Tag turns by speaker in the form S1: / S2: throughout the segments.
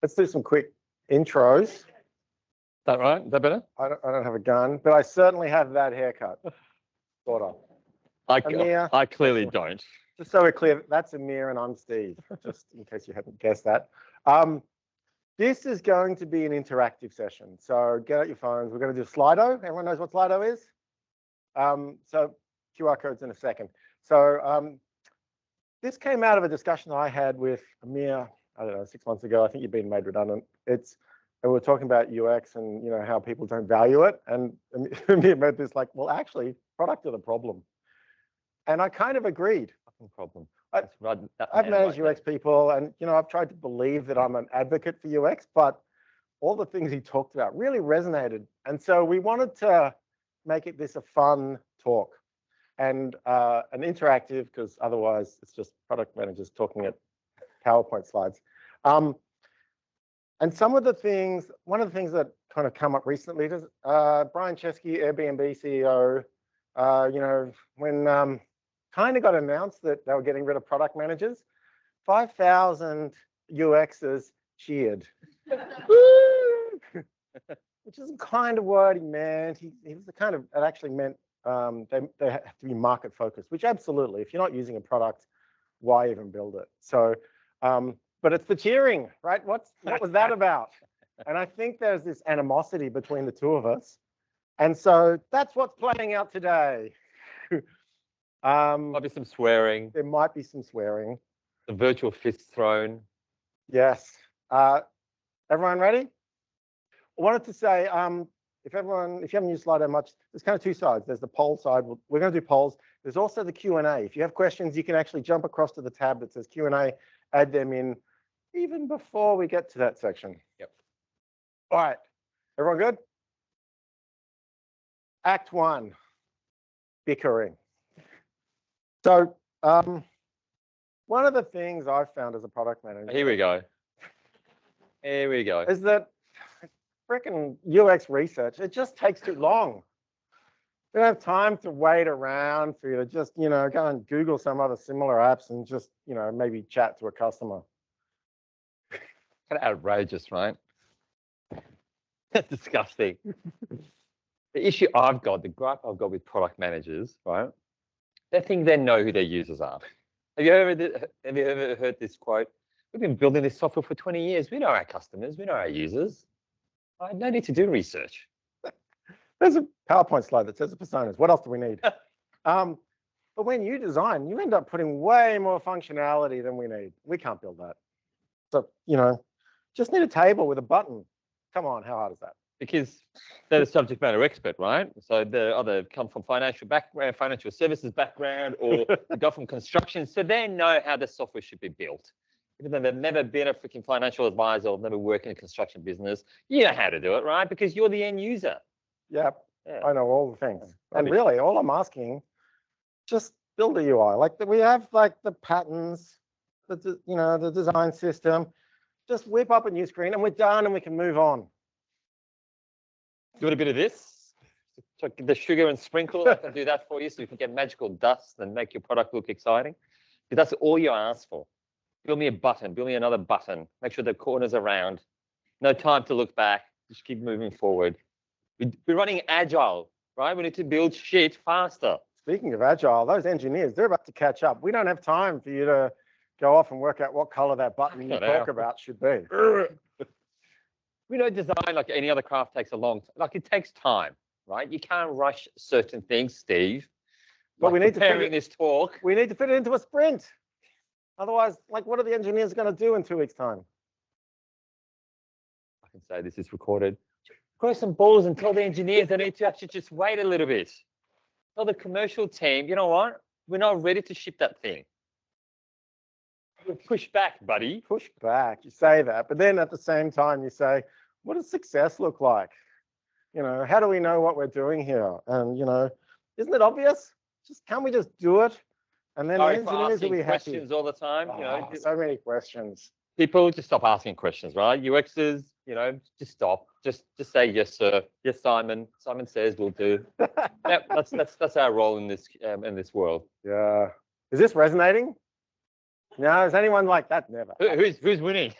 S1: Let's do some quick intros.
S2: Is that right? Is that better?
S1: I don't have a gun, but I certainly have that haircut. Sort of. Amir,
S2: I clearly don't.
S1: just so we're clear, that's Amir and I'm Steve, just in case you hadn't guessed that. This is going to be an interactive session. So get out your phones. We're going to do Slido. Everyone knows what Slido is? So QR codes in a second. So this came out of a discussion I had with Amir, I don't know, 6 months ago. I think you've been made redundant. And we're talking about UX and how people don't value it. And Amir made this like, well, actually, product are the problem. And I kind of agreed.
S2: Problem.
S1: I've managed UX people, and I've tried to believe that I'm an advocate for UX, but all the things he talked about really resonated. And so we wanted to make this a fun talk and an interactive, because otherwise it's just product managers talking at PowerPoint slides. And one of the things that kind of come up recently is Brian Chesky, Airbnb CEO, when kind of got announced that they were getting rid of product managers, 5,000 UXers cheered. Which is kind of what he meant. He was the kind of, it actually meant they have to be market focused, which absolutely, if you're not using a product, why even build it? So, but it's the cheering, right? What was that about? And I think there's this animosity between the two of us. And so that's what's playing out today.
S2: Might be some swearing.
S1: There might be some swearing.
S2: The virtual fist thrown.
S1: Yes. Everyone ready? I wanted to say, if you haven't used Slido much, there's kind of two sides. There's the poll side. We're going to do polls. There's also the Q&A. If you have questions, you can actually jump across to the tab that says Q&A, add them in even before we get to that section.
S2: Yep.
S1: All right. Everyone good? Act 1, bickering. So one of the things I've found as a product manager.
S2: Here we go.
S1: Is that freaking UX research, it just takes too long. We don't have time to wait around for you to just, go and Google some other similar apps and just, maybe chat to a customer.
S2: Kind of outrageous, right? That's disgusting. The issue I've got, the gripe I've got with product managers, right? They think they know who their users are. Have you ever heard this quote? We've been building this software for 20 years. We know our customers. We know our users. No need to do research.
S1: There's a PowerPoint slide that says the personas. What else do we need? But when you design, you end up putting way more functionality than we need. We can't build that. So, just need a table with a button. Come on, how hard is that?
S2: Because they're the subject matter expert, right? So they either come from financial background, financial services background, or they go from construction. So they know how the software should be built. Even though they've never been a freaking financial advisor or never worked in a construction business, you know how to do it, right? Because you're the end user.
S1: Yep. Yeah. I know all the things. And really, all I'm asking, just build a UI. Like we have like the patterns, the design system. Just whip up a new screen and we're done and we can move on.
S2: You want a bit of this? So the sugar and sprinkle, I can do that for you so you can get magical dust and make your product look exciting. Because that's all you ask for. Build me a button, build me another button. Make sure the corner's are round. No time to look back. Just keep moving forward. We're running agile, right? We need to build shit faster.
S1: Speaking of agile, those engineers, they're about to catch up. We don't have time for you to go off and work out what color that button you talk about should be.
S2: We know design, like any other craft, takes a long time. Like it takes time, right? You can't rush certain things, Steve.
S1: But we need to fit
S2: in this talk.
S1: We need to fit it into a sprint. Otherwise, like, what are the engineers going to do in 2 weeks' time?
S2: I can say this is recorded. Grow some balls and tell the engineers they need to actually just wait a little bit. Tell the commercial team, you know what? We're not ready to ship that thing. Push back, buddy.
S1: Push back. You say that, but then at the same time, you say, what does success look like? How do we know what we're doing here? And, isn't it obvious? Can't we just do it? And then the engineers will be happy.
S2: Questions all the time.
S1: So many questions.
S2: People just stop asking questions, right? UXers, just stop. Just say yes, sir. Yes, Simon. Simon says we'll do. Yep, that's our role in this world.
S1: Yeah. Is this resonating? No, is anyone like that? Never.
S2: Who's winning?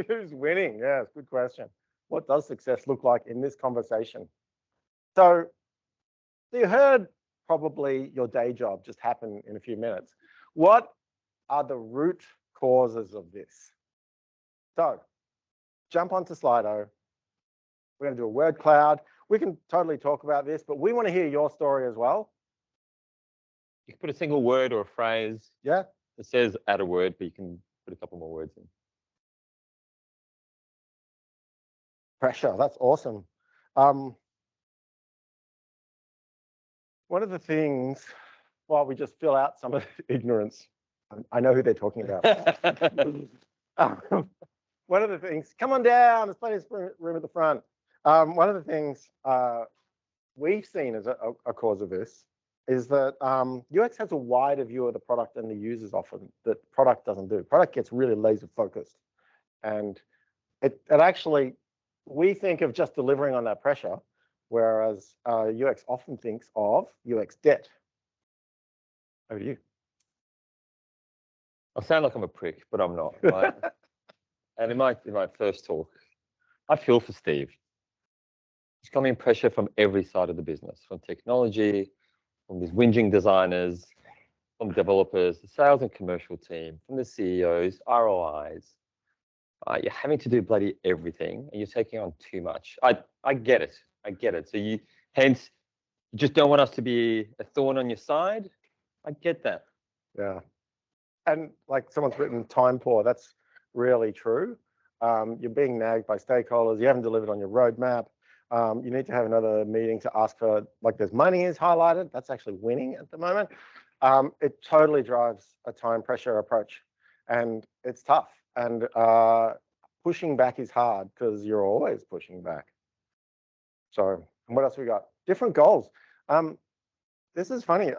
S1: Who's winning? Yeah, it's a good question. What does success look like in this conversation? So you heard probably your day job just happen in a few minutes. What are the root causes of this? So jump onto Slido. We're going to do a word cloud. We can totally talk about this, but we want to hear your story as well.
S2: You can put a single word or a phrase.
S1: Yeah.
S2: It says add a word, but you can put a couple more words in.
S1: Pressure. That's awesome. One of the things, while we just fill out some of the ignorance, I know who they're talking about. One of the things, come on down, there's plenty of room at the front. One of the things we've seen as a cause of this is that UX has a wider view of the product than the users often, that product doesn't do. Product gets really laser focused. And it actually, we think of just delivering on that pressure, whereas UX often thinks of UX debt. Over to you.
S2: I sound like I'm a prick, but I'm not. Right? And in my first talk, I feel for Steve. He's coming pressure from every side of the business, from technology, from these whinging designers, from developers, the sales and commercial team, from the CEOs, ROIs. You're having to do bloody everything, and you're taking on too much. I get it. I get it. So you just don't want us to be a thorn on your side. I get that.
S1: Yeah. And like someone's written time poor, that's really true. You're being nagged by stakeholders. You haven't delivered on your roadmap. You need to have another meeting to ask for, like there's money is highlighted. That's actually winning at the moment. It totally drives a time pressure approach, and it's tough. And pushing back is hard because you're always pushing back. So what else we got? Different goals. This is funny.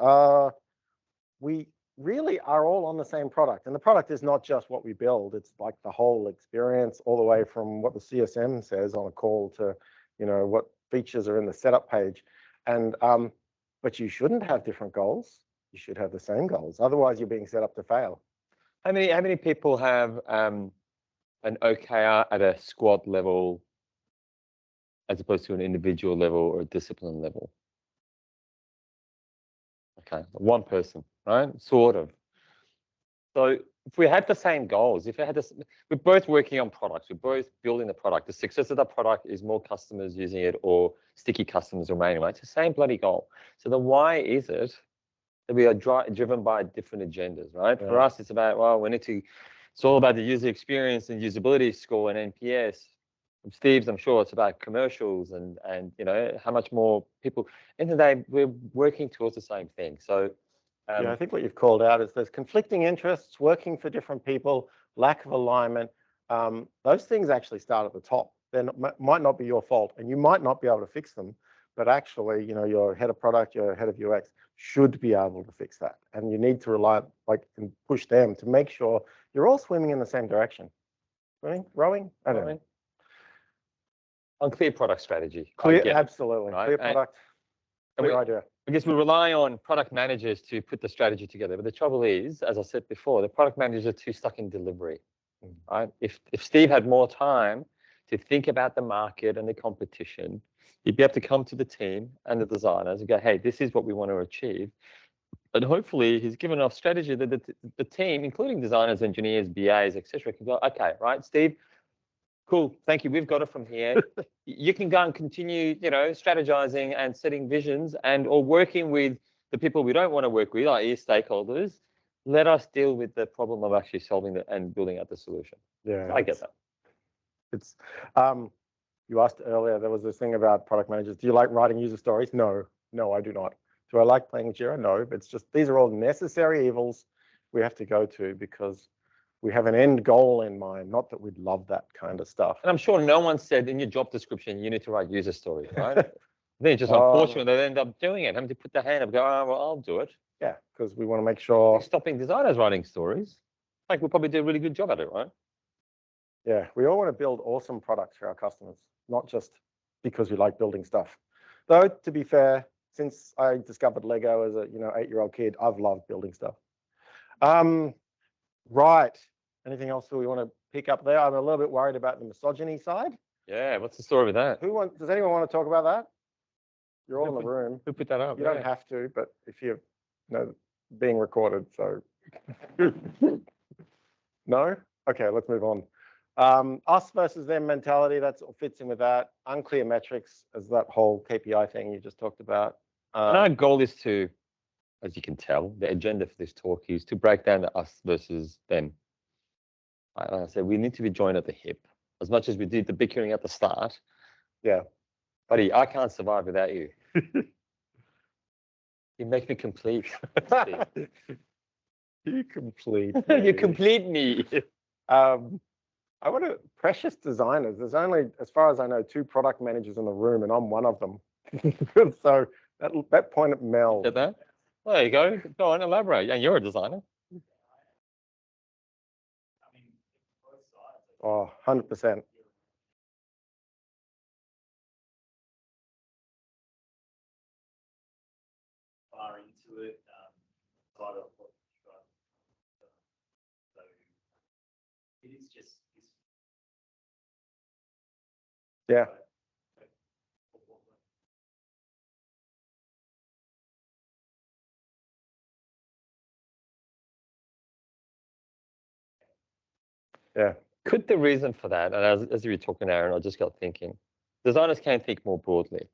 S1: We really are all on the same product, and the product is not just what we build. It's like the whole experience, all the way from what the CSM says on a call to, you know, what features are in the setup page. And but you shouldn't have different goals. You should have the same goals. Otherwise, you're being set up to fail.
S2: How many people have an OKR at a squad level as opposed to an individual level or a discipline level? Okay, one person, right? Sort of. So if we had the same goals, if we had this, we're both working on products, we're both building the product. The success of the product is more customers using it or sticky customers remaining, right? It's the same bloody goal. So the why is it that we are driven by different agendas, right? Yeah. For us, it's about, well, we need to, it's all about the user experience and usability score and NPS. From Steve's, I'm sure it's about commercials and you know, how much more people, end of the day, we're working towards the same thing. So
S1: yeah, I think what you've called out is there's conflicting interests, working for different people, lack of alignment. Those things actually start at the top. They might not be your fault, and you might not be able to fix them, but actually, you know, your head of product, your head of UX should be able to fix that. And you need to rely, like, and push them to make sure you're all swimming in the same direction. Swimming, rowing, I don't know.
S2: On clear product strategy.
S1: Clear, absolutely.
S2: Right?
S1: Clear product, clear idea.
S2: Because we rely on product managers to put the strategy together. But the trouble is, as I said before, the product managers are too stuck in delivery. Right? If Steve had more time to think about the market and the competition, he'd be able to come to the team and the designers and go, hey, this is what we want to achieve. And hopefully he's given enough strategy that the team, including designers, engineers, BAs, etc., can go, okay, right, Steve, cool, thank you, we've got it from here. You can go and continue, you know, strategizing and setting visions and or working with the people we don't want to work with, i.e. stakeholders. Let us deal with the problem of actually solving it and building out the solution. Yeah, so I get that.
S1: It's you asked earlier, there was this thing about product managers. Do you like writing user stories? No, I do not. Do I like playing Jira? No, it's just, these are all necessary evils we have to go to because we have an end goal in mind, not that we'd love that kind of stuff.
S2: And I'm sure no one said in your job description, you need to write user stories, right? Then it's just unfortunate they end up doing it, having to put their hand up and go, oh, well, I'll do it.
S1: Yeah, because we want to make sure.
S2: Stopping designers writing stories. Like, we'll probably do a really good job at it, right?
S1: Yeah, we all want to build awesome products for our customers, not just because we like building stuff. Though, to be fair, since I discovered Lego as a 8-year-old kid, I've loved building stuff. Right. Anything else that we want to pick up there? I'm a little bit worried about the misogyny side.
S2: Yeah, what's the story with that?
S1: Does anyone want to talk about that? You're all in the room.
S2: Who put that up?
S1: You don't have to, but if you're, being recorded, so. No? Okay, let's move on. Us versus them mentality, that fits in with that. Unclear metrics as that whole KPI thing you just talked about.
S2: And our goal is to, as you can tell, the agenda for this talk is to break down the us versus them. Like I said, we need to be joined at the hip. As much as we did the bickering at the start.
S1: Yeah.
S2: Buddy, I can't survive without you. You make me complete.
S1: You complete.
S2: You complete me.
S1: I want to, precious designers. There's only, as far as I know, 2 product managers in the room, and I'm one of them. So that point at Mel.
S2: Get that? There you go. Go on, elaborate. Yeah, you're a designer.
S1: Oh, 100%.
S3: Far into it, side of what you got. So it is just this.
S1: Yeah. Yeah.
S2: Could the reason for that, and as you were talking, Aaron, I just got thinking, designers can think more broadly.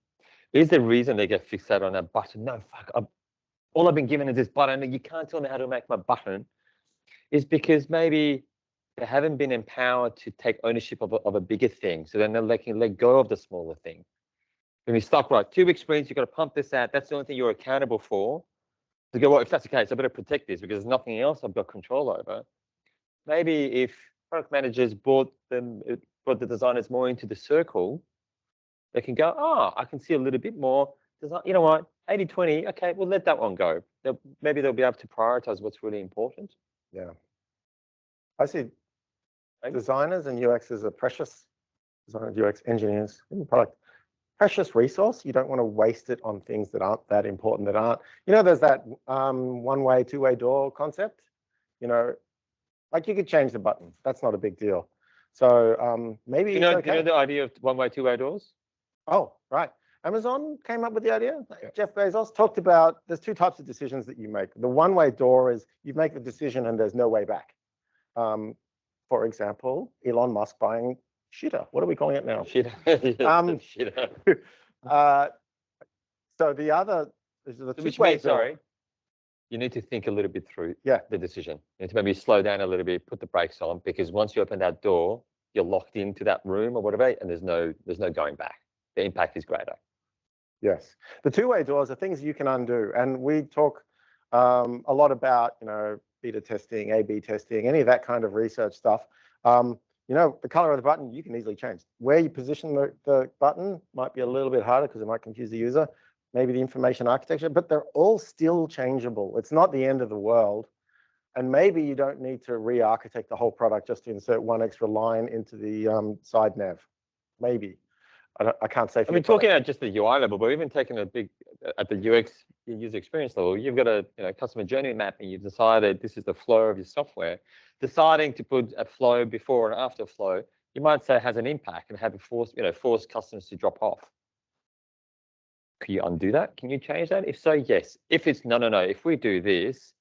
S2: Is the reason they get fixated on that button? No, fuck, all I've been given is this button, and you can't tell me how to make my button. Is because maybe they haven't been empowered to take ownership of a bigger thing. So then they can let go of the smaller thing. When you stop, right, 2 weeks sprints, you've got to pump this out. That's the only thing you're accountable for. To go, well, if that's the case, I better protect this because there's nothing else I've got control over. Maybe if product managers brought the designers more into the circle, they can go, oh, I can see a little bit more. You know what, 80-20, okay, we'll let that one go. Maybe they'll be able to prioritize what's really important.
S1: Yeah. I see designers and UXers are precious, designers, UX engineers in the product, precious resource. You don't want to waste it on things that aren't that important, that aren't, there's that one-way, two-way door concept, like you could change the button. That's not a big deal. So maybe
S2: do you know the idea of one-way, two-way doors?
S1: Oh, right. Amazon came up with the idea. Yeah. Jeff Bezos talked about there's 2 types of decisions that you make. The one-way door is you make the decision and there's no way back. For example, Elon Musk buying Shitter. What are we calling it now?
S2: Shitter.
S1: Shitter. So the other is the two-way door.
S2: Sorry. You need to think a little bit through the decision. You need to maybe slow down a little bit, put the brakes on, because once you open that door, you're locked into that room or whatever, and there's no going back. The impact is greater.
S1: Yes. The two-way doors are things you can undo. And we talk a lot about, beta testing, A/B testing, any of that kind of research stuff. The color of the button, you can easily change. Where you position the button might be a little bit harder because it might confuse the user. Maybe the information architecture, but they're all still changeable. It's not the end of the world. And maybe you don't need to re-architect the whole product just to insert 1 extra line into the side nav. Maybe. I can't say.
S2: I mean, talking at just the UI level, but even taking at the UX user experience level, you've got a customer journey map, and you've decided this is the flow of your software. Deciding to put a flow before and after flow, you might say has an impact and have it force customers to drop off. Can you undo that? Can you change that? If so, yes. If it's no, if we do this,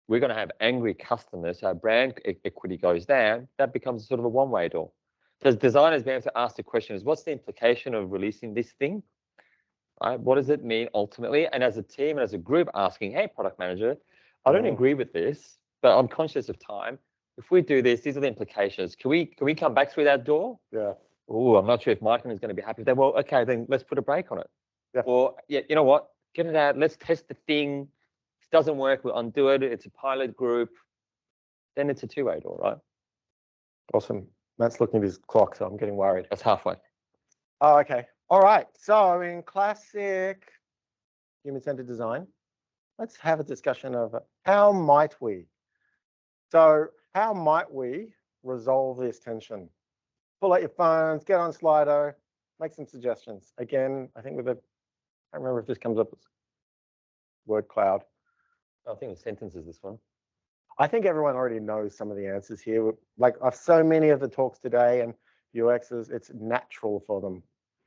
S2: we're going to have angry customers. Our brand equity goes down. That becomes sort of a one-way door. Does designers be able to ask the question is, what's the implication of releasing this thing? Right? What does it mean ultimately? And as a team and as a group asking, hey, product manager, I don't agree with this, but I'm conscious of time. If we do this, these are the implications. Can we come back through that door?
S1: Yeah.
S2: Oh, I'm not sure if marketing is going to be happy with that. Well, okay, then let's put a break on it.
S1: Yeah.
S2: Or, you know what? Get it out. Let's test the thing. If it doesn't work, we'll undo it. It's a pilot group. Then it's a two-way door, right?
S1: Awesome. Matt's looking at his clock, so I'm getting worried.
S2: That's halfway.
S1: Oh, okay. All right. So in classic human-centered design, let's have a discussion of how might we resolve this tension? Pull out your phones, get on Slido, make some suggestions. Again, I think I can't remember if this comes up as word cloud.
S2: I think the sentence is this one.
S1: I think everyone already knows some of the answers here. Like I've so many of the talks today and UXs, it's natural for them.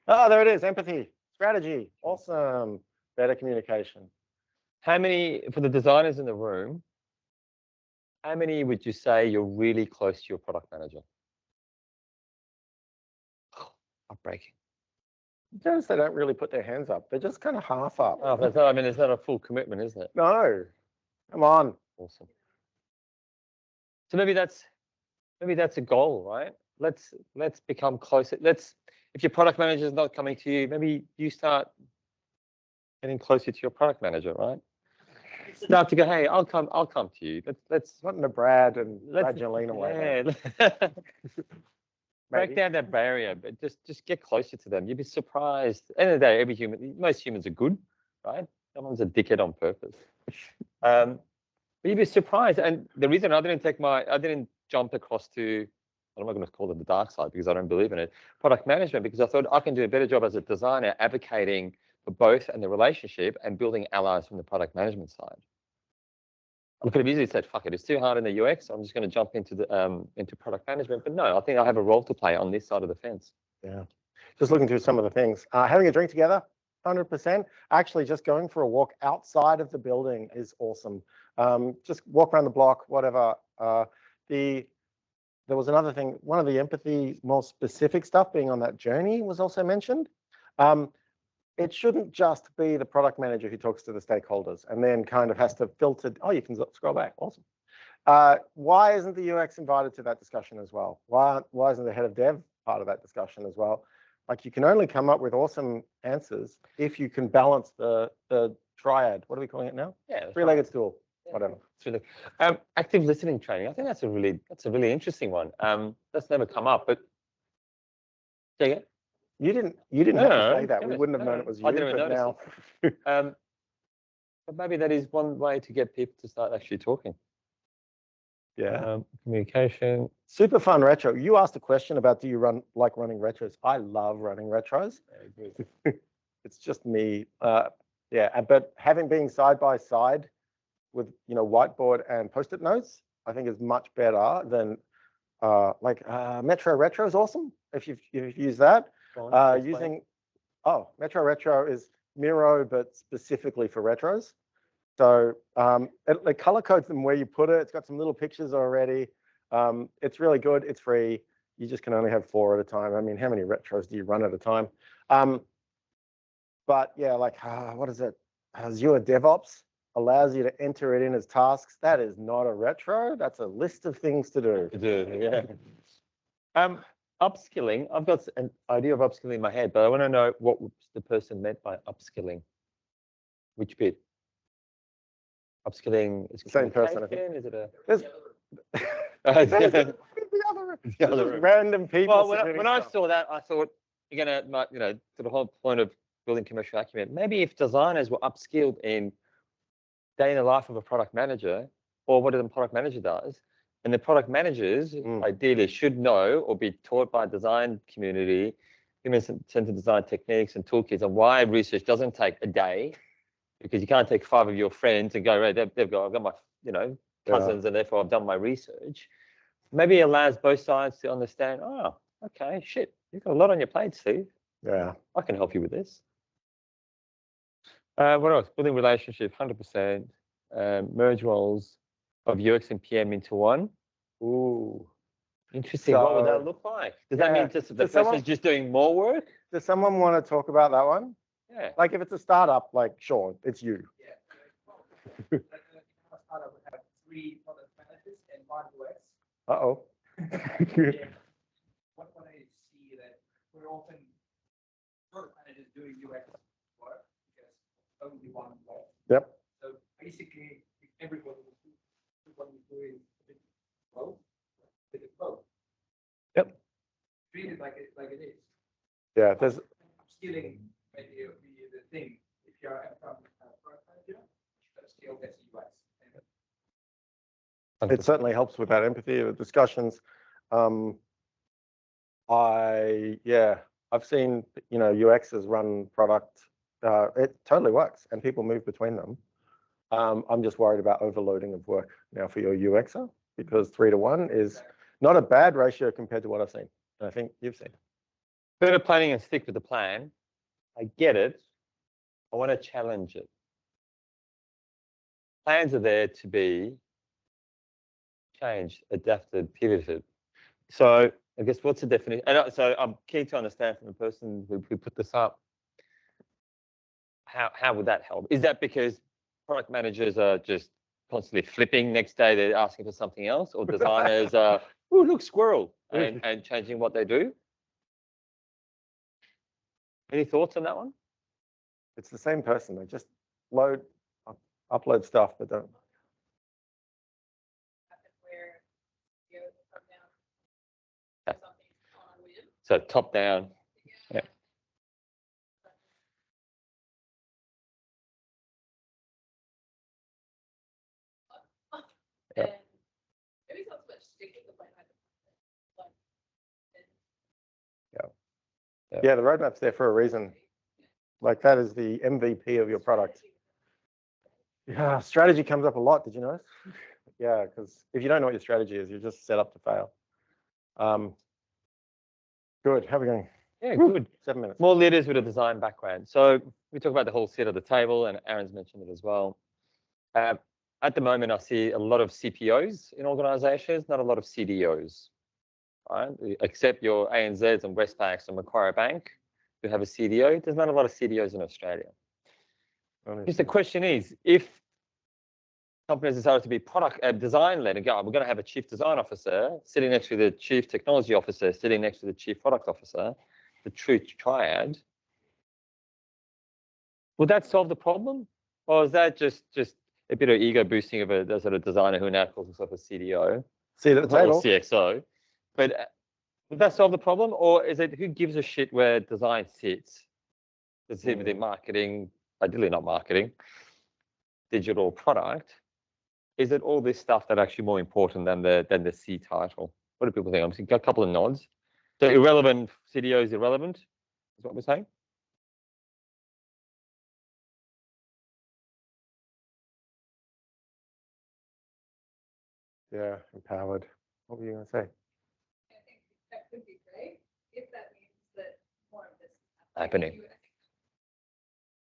S1: Oh, there it is. Empathy, strategy. Awesome. Better communication.
S2: How many, for the designers in the room, how many would you say you're really close to your product manager? Heartbreaking.
S1: Notice they don't really put their hands up. They're just kind of half up.
S2: Oh, that's not, I mean, it's not a full commitment, isn't it?
S1: No. Come on.
S2: Awesome. So maybe that's a goal, right? Let's become closer. If your product manager is not coming to you, maybe you start getting closer to your product manager, right? Start to go, hey, I'll come to you. Let's
S1: Wanting to Brad and Bradgelina away.
S2: yeah. Break down that barrier, but just get closer to them. You'd be surprised. At the end of the day, most humans are good, right? Someone's a dickhead on purpose. But you'd be surprised. And the reason I didn't jump across to, I'm not going to call it the dark side because I don't believe in it, product management, because I thought I can do a better job as a designer advocating for both and the relationship and building allies from the product management side. I could have easily said, fuck it, it's too hard in the UX. I'm just going to jump into product management. But no, I think I have a role to play on this side of the fence.
S1: Yeah. Just looking through some of the things. Having a drink together, 100%. Actually, just going for a walk outside of the building is awesome. Just walk around the block, whatever. There was another thing, one of the empathy, more specific stuff being on that journey was also mentioned. It shouldn't just be the product manager who talks to the stakeholders and then kind of has to filter. Oh, you can scroll back. Awesome. Why isn't the UX invited to that discussion as well? Why isn't the head of dev part of that discussion as well? Like you can only come up with awesome answers if you can balance the triad. What are we calling it now?
S2: Yeah,
S1: three-legged stool. Yeah. Whatever.
S2: It's really, active listening training. I think that's a really interesting one. That's never come up, but take it.
S1: You didn't have to say that. We wouldn't have known it was you.
S2: I didn't even
S1: notice
S2: now. But maybe that is one way to get people to start actually talking.
S1: Yeah.
S2: Communication.
S1: Super fun retro. You asked a question about do you like running retros? I love running retros. It's just me. Yeah, but having side by side with whiteboard and post-it notes, I think is much better than Metro Retro is awesome if you've used that. Metro Retro is Miro, but specifically for retros. So it color codes them where you put it. It's got some little pictures already. It's really good. It's free. You just can only have 4 at a time. I mean, how many retros do you run at a time? But yeah, what is it? Azure DevOps allows you to enter it in as tasks. That is not a retro. That's a list of things to do.
S2: Yeah. Upskilling. I've got an idea of upskilling in my head, but I want to know what the person meant by upskilling. Which bit? Upskilling is
S1: same person. I think.
S2: Is it a?
S1: The other random people.
S2: Well, when I saw that, I thought you're gonna, to the whole point of building commercial acumen. Maybe if designers were upskilled in day in the life of a product manager, or what a product manager does, and the product managers ideally should know or be taught by design community, human-centered design techniques and toolkits, and why research doesn't take a day, because you can't take 5 of your friends and go, right, I've got my, cousins, and therefore I've done my research. Maybe it allows both sides to understand, oh, okay, shit, you've got a lot on your plate, Steve.
S1: Yeah.
S2: I can help you with this. What else? Building relationship, 100%. Merge roles of UX and PM into one. Ooh, interesting. What would that look like? Does that mean just the person's just doing more work?
S1: Does someone want to talk about that one?
S2: Yeah.
S1: Like if it's a startup, sure, it's you.
S4: Yeah. A startup would have 3 product managers and 1 UX.
S1: Uh-oh.
S4: What I see that we're often product managers doing UX work because only 1 UX.
S1: Yep.
S4: So basically, if everybody is doing both,
S1: Yep.
S4: Treat it like it is.
S1: Yeah. There's
S4: Upskilling maybe be the thing. If you're a product manager, upskill gets UX.
S1: It certainly helps with that empathy of discussions. I've seen UXs run product. It totally works, and people move between them. I'm just worried about overloading of work now for your UXer, because 3 to 1 is not a bad ratio compared to what I've seen. And I think you've seen.
S2: Better planning and stick with the plan. I get it. I want to challenge it. Plans are there to be changed, adapted, pivoted. So I guess what's the definition? And so I'm keen to understand from the person who put this up, how would that help? Is that because product managers are just constantly flipping, next day they're asking for something else, or designers are, oh, look, squirrel, and changing what they do? Any thoughts on that one?
S1: It's the same person. They just upload stuff, but don't.
S5: Where you come down,
S2: Yeah.
S5: something's on a whim.
S2: So top down. Yeah. Yeah.
S5: And maybe it's not so much sticking the plan, but
S1: Yeah, the roadmap's there for a reason. Like that is the MVP of your product. Yeah, strategy comes up a lot. Did you notice? Yeah, because if you don't know what your strategy is, you're just set up to fail. Good. How are we going?
S2: Yeah, good.
S1: 7 minutes.
S2: More leaders with a design background. So we talk about the whole seat of the table, and Aaron's mentioned it as well. At the moment, I see a lot of CPOs in organizations, not a lot of CDOs. Right? Except your ANZs and Westpacs and Macquarie Bank, who have a CDO. There's not a lot of CDOs in Australia. Just the question is, if companies decided to be product design-led and go, we're going to have a chief design officer sitting next to the chief technology officer, sitting next to the chief product officer, the true triad, would that solve the problem? Or is that just a bit of ego boosting of a sort of designer who now calls himself a CDO?
S1: See it at the table.
S2: Or CXO. But would that solve the problem? Or is it who gives a shit where design sits? Does it sit within marketing, ideally not marketing, digital product? Is it all this stuff that actually more important than the C title? What do people think? I'm seeing a couple of nods. So irrelevant, CDO is irrelevant, is what we're saying?
S1: Yeah, empowered. What were you going to say?
S5: I think that could be great if that means that more of this is
S2: Happening.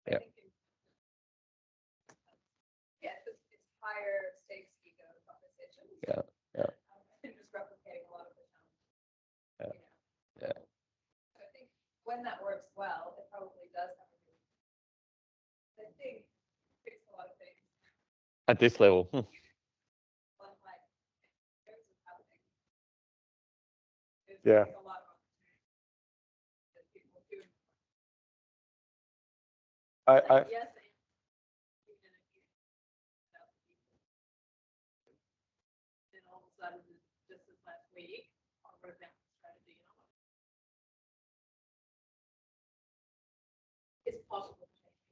S2: Yeah.
S5: Yeah, it's higher stakes ego conversations.
S2: Yeah, yeah.
S5: And just replicating a lot of the time.
S2: Yeah,
S5: You know.
S2: yeah.
S5: So I think when that works well, it probably does have a really, I think, fix a lot of things.
S2: At this level.
S5: One like, there's happening.
S1: Yeah.
S5: There's a lot of opportunities that people do. Yes. Then all of a sudden, just this last week, I wrote down the strategy. It's possible to change.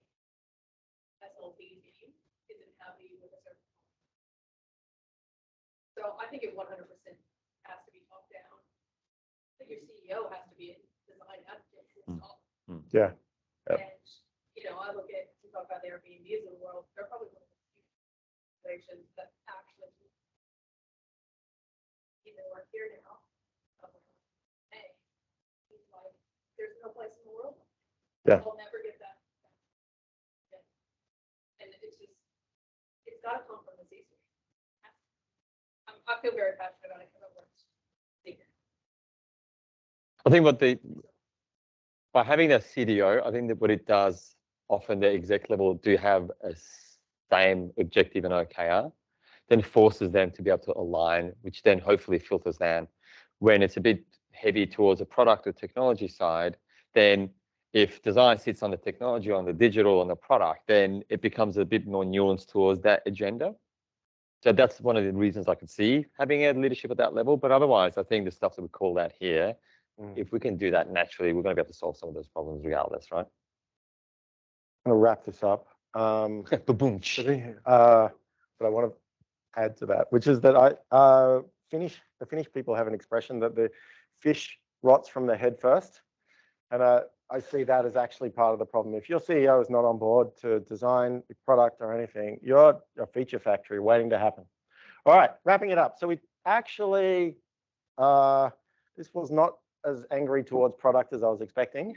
S5: SLT team isn't happy with a certain. So I think it 100% has to be top down. I think your CEO has to be a design advocate.
S1: Yeah.
S5: And, I look at, we talk about the Airbnbs of the world, they're probably one of the few organizations that actually either work here now. Hey, he's like, there's no place in the world.
S1: Yeah.
S5: We'll never get that. And it's got to come from the C-suite. I feel very passionate about it because I've worked here.
S2: I think by having that CDO, I think that what it does, often the exec level do have a same objective and OKR, then forces them to be able to align, which then hopefully filters down. When it's a bit heavy towards a product or technology side, then if design sits on the technology, on the digital, on the product, then it becomes a bit more nuanced towards that agenda. So that's one of the reasons I could see having a leadership at that level. But otherwise, I think the stuff that we call out here, if we can do that naturally, we're going to be able to solve some of those problems regardless, right?
S1: I'm going to wrap this up.
S2: Boom.
S1: But I want to add to that, which is that the Finnish people have an expression that the fish rots from the head first. And I see that as actually part of the problem. If your CEO is not on board to design a product or anything, you're a feature factory waiting to happen. All right, wrapping it up. So we actually, this was not as angry towards product as I was expecting.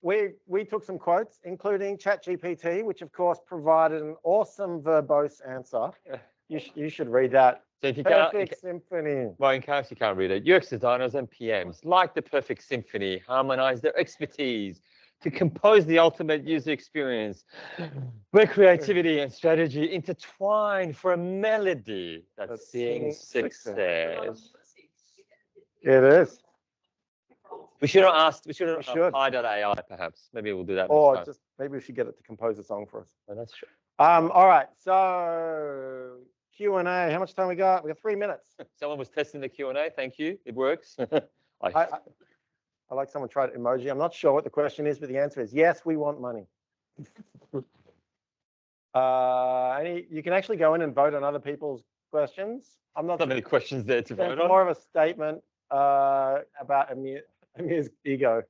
S1: We took some quotes, including ChatGPT, which of course provided an awesome verbose answer. You should read that.
S2: So if you
S1: Perfect symphony.
S2: well, in case you can't read it, UX designers and PMs, like the perfect symphony, harmonize their expertise to compose the ultimate user experience, where creativity and strategy intertwine for a melody that sings success.
S1: It is.
S2: We should have asked. We should have
S1: should.
S2: AI perhaps. Maybe we'll do that.
S1: Or
S2: next time.
S1: just maybe we should get it to compose a song for us.
S2: Oh, that's true.
S1: All right. So Q&A. How much time we got? We got 3 minutes.
S2: Someone was testing the Q&A. Thank you. It works.
S1: I like someone tried emoji. I'm not sure what the question is, but the answer is yes, we want money. You can actually go in and vote on other people's questions. I'm not.
S2: Not many questions there to vote
S1: It's
S2: on.
S1: more of a statement about Amir's ego.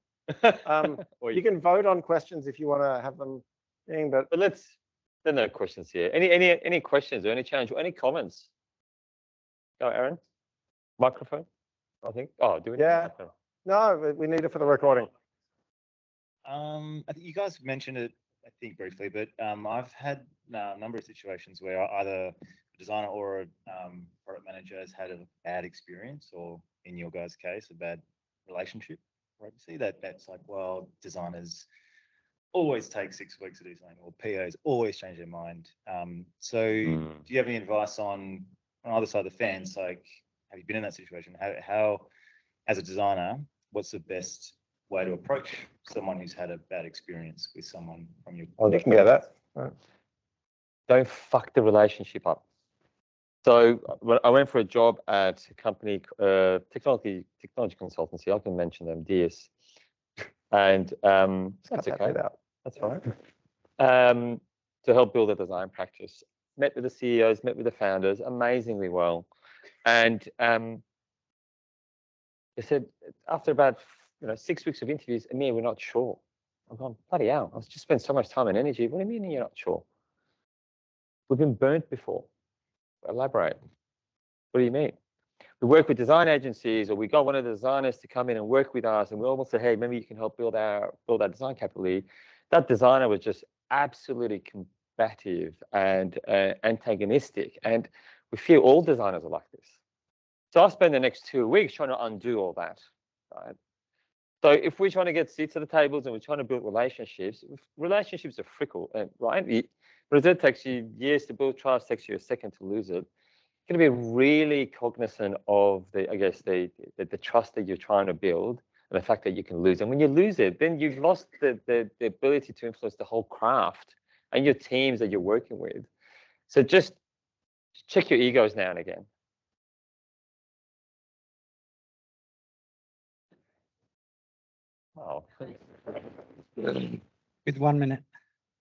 S1: You can vote on questions if you want to have them thing, but
S2: let's. There are no questions here. Any questions or any challenge or any comments? Go, Aaron. Microphone. I think. Oh, do we?
S1: Yeah. No, we need it for the recording.
S6: I think you guys mentioned it, I think briefly, but I've had a number of situations where either a designer or a product manager has had a bad experience, or in your guys' case, a bad relationship. Right? You see that's like, well, designers always take 6 weeks to do something, or POs always change their mind. So do you have any advice on either side of the fence? Like, have you been in that situation? How as a designer, what's the best way to approach someone who's had a bad experience with someone from your?
S1: Oh, you can get that. Right.
S2: Don't fuck the relationship up. So when I went for a job at a company, technology consultancy, I can mention them, DS, and that's okay. That's fine. To help build a design practice, met with the CEOs, met with the founders, amazingly well, and they said after about 6 weeks of interviews, Amir, we're not sure. I'm going, bloody hell, I've just spent so much time and energy. What do you mean you're not sure? We've been burnt before. Elaborate. What do you mean? We work with design agencies, or we got one of the designers to come in and work with us, and we almost said, hey, maybe you can help build our design capability. That designer was just absolutely combative and antagonistic, and we feel all designers are like this. So I spent the next 2 weeks trying to undo all that, right? So if we're trying to get seats at the tables and we're trying to build relationships are fickle, right? It takes you years to build trust, takes you a second to lose it. You're going to be really cognizant of the trust that you're trying to build and the fact that you can lose. And when you lose it, then you've lost the ability to influence the whole craft and your teams that you're working with. So just check your egos now and again. Oh.
S7: With 1 minute.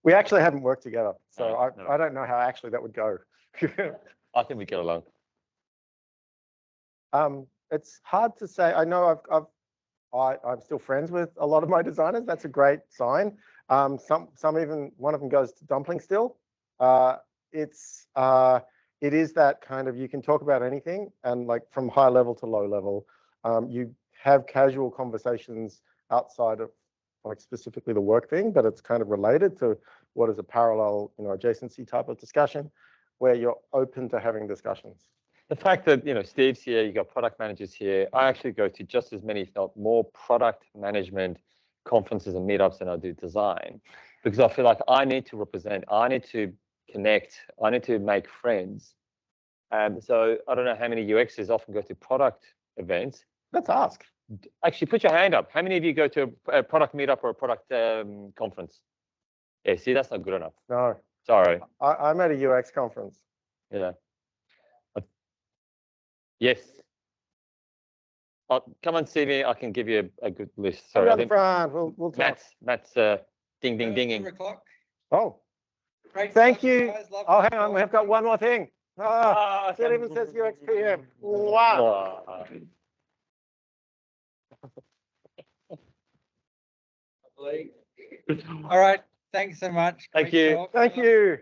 S1: We actually haven't worked together, so
S2: No.
S1: I don't know how actually that would go.
S2: I think we get along.
S1: It's hard to say. I know I'm still friends with a lot of my designers. That's a great sign. Some even one of them goes to dumpling still. It is that kind of, you can talk about anything, and like from high level to low level, you have casual conversations outside of like specifically the work thing, but it's kind of related to what is a parallel, adjacency type of discussion where you're open to having discussions.
S2: The fact that, Steve's here, you got product managers here. I actually go to just as many, if not more, product management conferences and meetups than I do design, because I feel like I need to represent, I need to connect, I need to make friends. So I don't know how many UXers often go to product events.
S1: Let's ask.
S2: Actually, put your hand up. How many of you go to a product meetup or a product conference? Yeah, see, that's not good enough.
S1: No.
S2: Sorry.
S1: I'm at a UX conference.
S2: Yeah. Yes. Come and see me. I can give you a good list. Sorry,
S1: Around the front. We'll talk.
S2: Matt's dinging.
S7: 2 o'clock.
S1: Oh,
S7: Great
S1: thank
S7: stuff,
S1: you.
S7: guys. Love
S1: Oh,
S7: the
S1: hang on.
S7: talk.
S1: We've got one more thing. Ah, it even says UXPM. Wow.
S4: All right, thanks so much.
S2: Thank
S4: Great
S2: you.
S4: talk.
S1: Thank you.